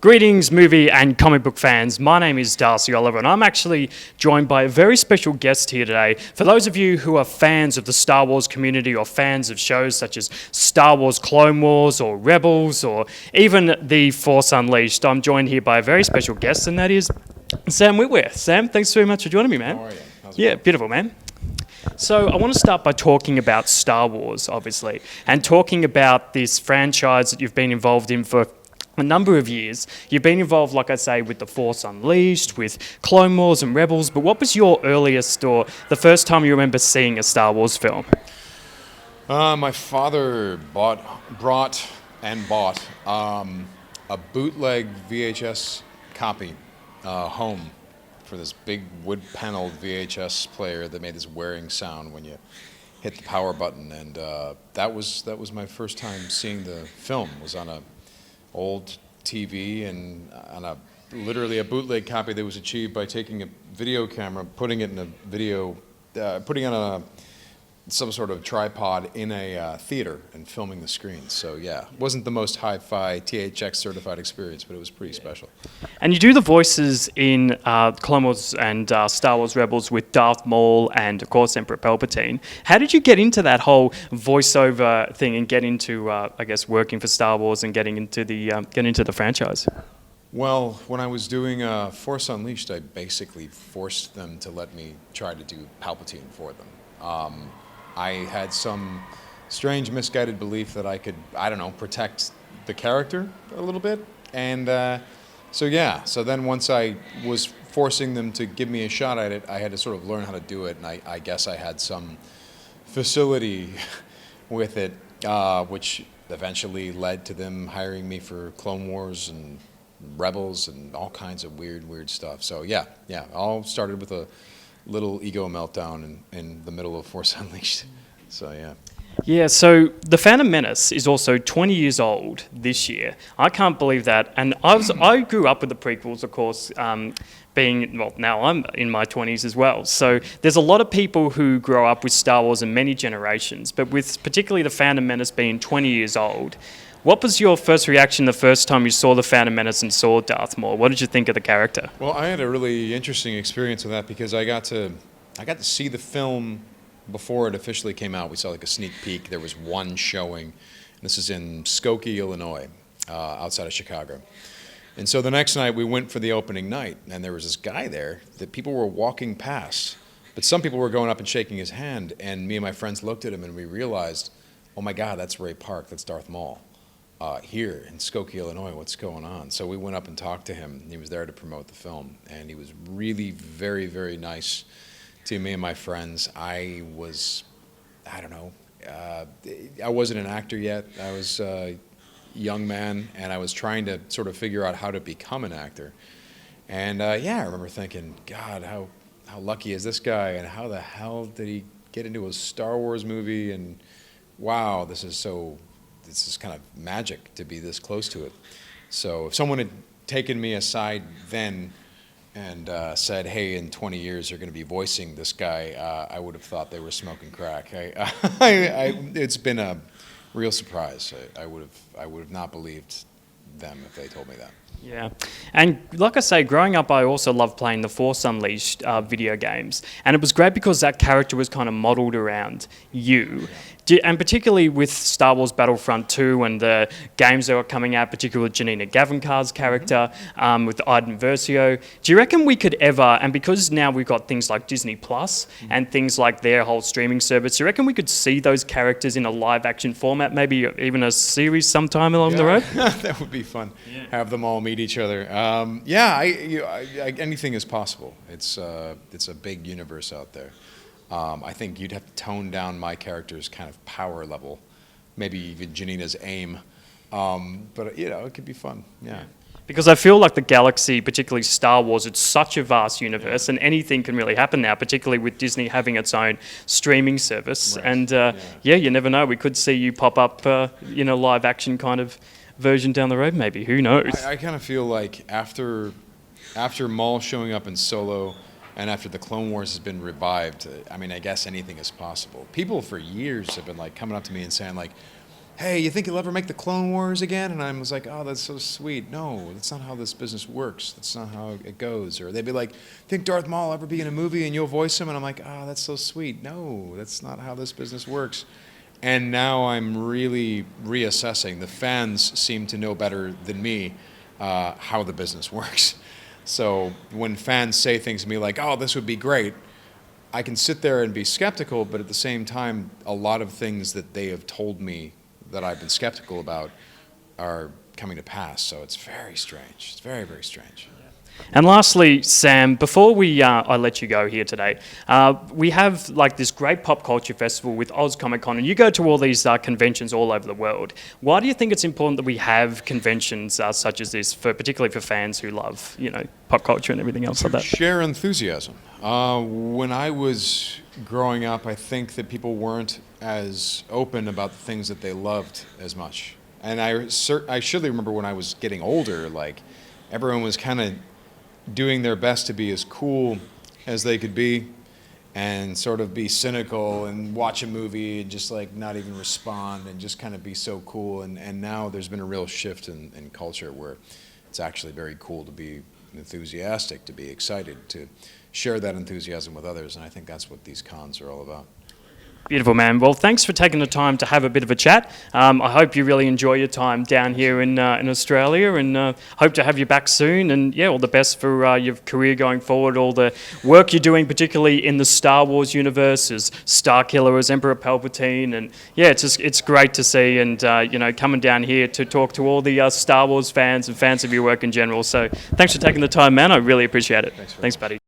Greetings, movie and comic book fans. My name is Darcy Oliver, and I'm actually joined by a very special guest here today. For those of you who are fans of the Star Wars community or fans of shows such as Star Wars Clone Wars or Rebels or even The Force Unleashed, I'm joined here by a very special guest, and that is Sam Witwer. Sam, thanks very much for joining me, man. How are you? How's it going? Beautiful, man. So I want to start by talking about Star Wars, obviously, and talking about this franchise that you've been involved in for a number of years. You've been involved, like I say, with The Force Unleashed, with Clone Wars and Rebels, but what was your earliest or the first time you remember seeing a Star Wars film? My father bought a bootleg VHS copy home for this big wood-paneled VHS player that made this whirring sound when you hit the power button, and that was my first time seeing the film. Was on a old TV and on literally a bootleg copy that was achieved by taking a video camera, putting it on some sort of tripod in a theater and filming the screen. So yeah, it wasn't the most hi-fi THX certified experience, but it was pretty special. And you do the voices in Clone Wars and Star Wars Rebels with Darth, Maul, and of course Emperor Palpatine. How did you get into that whole voiceover thing and get into, I guess, working for Star Wars and getting into the franchise? Well, when I was doing Force Unleashed, I basically forced them to let me try to do Palpatine for them. I had some strange misguided belief that I could, protect the character a little bit. And so then once I was forcing them to give me a shot at it, I had to sort of learn how to do it. And I guess I had some facility with it, which eventually led to them hiring me for Clone Wars and Rebels and all kinds of weird stuff. So yeah, all started with a little ego meltdown in the middle of Force Unleashed. So yeah. Yeah, so The Phantom Menace is also 20 years old this year. I can't believe that. And I grew up with the prequels, of course, now I'm in my 20s as well. So there's a lot of people who grow up with Star Wars in many generations, but with particularly The Phantom Menace being 20 years old, what was your first reaction the first time you saw The Phantom Menace and saw Darth Maul? What did you think of the character? Well, I had a really interesting experience with that because I got to see the film before it officially came out. We saw like a sneak peek. There was one showing. This is in Skokie, Illinois, outside of Chicago. And so the next night we went for the opening night, and there was this guy there that people were walking past. But some people were going up and shaking his hand, and me and my friends looked at him and we realized, oh my God, that's Ray Park, that's Darth Maul. Here in Skokie, Illinois, what's going on? So we went up and talked to him. He was there to promote the film, and he was really very, very nice to me and my friends. I wasn't an actor yet. I was a young man, and I was trying to sort of figure out how to become an actor. And I remember thinking, God, how lucky is this guy, and how the hell did he get into a Star Wars movie? And wow, this is kind of magic to be this close to it. So if someone had taken me aside then and said, hey, in 20 years you're going to be voicing this guy, I would have thought they were smoking crack. It's been a real surprise. I would have not believed them if they told me that. Yeah, and like I say, growing up I also loved playing the Force Unleashed video games, and it was great because that character was kind of modelled around you. And particularly with Star Wars Battlefront 2 and the games that were coming out, particularly with Janina Gavankar's character, with Iden Versio, do you reckon we could ever, and because now we've got things like Disney Plus and things like their whole streaming service, do you reckon we could see those characters in a live action format, maybe even a series sometime along the road? That would be fun. Yeah. Have them all meet each other. Anything is possible. It's a big universe out there. I think you'd have to tone down my character's kind of power level, maybe even Janina's aim, but it could be fun. Yeah. Because I feel like the galaxy, particularly Star Wars, it's such a vast universe, and anything can really happen now, particularly with Disney having its own streaming service. Right. And you never know. We could see you pop up in a live action kind of version down the road, maybe. Who knows? I kind of feel like after Maul showing up in Solo, and after the Clone Wars has been revived, I guess anything is possible. People for years have been like coming up to me and saying like, hey, you think you'll ever make the Clone Wars again? And I was like, oh, that's so sweet. No, that's not how this business works. That's not how it goes. Or they'd be like, think Darth Maul ever be in a movie and you'll voice him? And I'm like, oh, that's so sweet. No, that's not how this business works. And now I'm really reassessing. The fans seem to know better than me how the business works. So when fans say things to me like, oh, this would be great, I can sit there and be skeptical, but at the same time, a lot of things that they have told me that I've been skeptical about are coming to pass. So it's very strange. It's very, very strange. And lastly, Sam, before I let you go here today, we have like this great pop culture festival with Oz Comic Con, and you go to all these conventions all over the world. Why do you think it's important that we have conventions such as this, particularly for fans who love, pop culture and everything else like that? Share enthusiasm. When I was growing up, I think that people weren't as open about the things that they loved as much. And I surely remember when I was getting older, like everyone was kind of doing their best to be as cool as they could be and sort of be cynical and watch a movie and just like not even respond and just kind of be so cool. And now there's been a real shift in culture where it's actually very cool to be enthusiastic, to be excited, to share that enthusiasm with others. And I think that's what these cons are all about. Beautiful, man. Well, thanks for taking the time to have a bit of a chat. I hope you really enjoy your time down here in Australia, and hope to have you back soon. And yeah, all the best for your career going forward, all the work you're doing, particularly in the Star Wars universe as Starkiller, as Emperor Palpatine. And yeah, it's great to see, and coming down here to talk to all the Star Wars fans and fans of your work in general. So thanks for taking the time, man. I really appreciate it. Thanks buddy.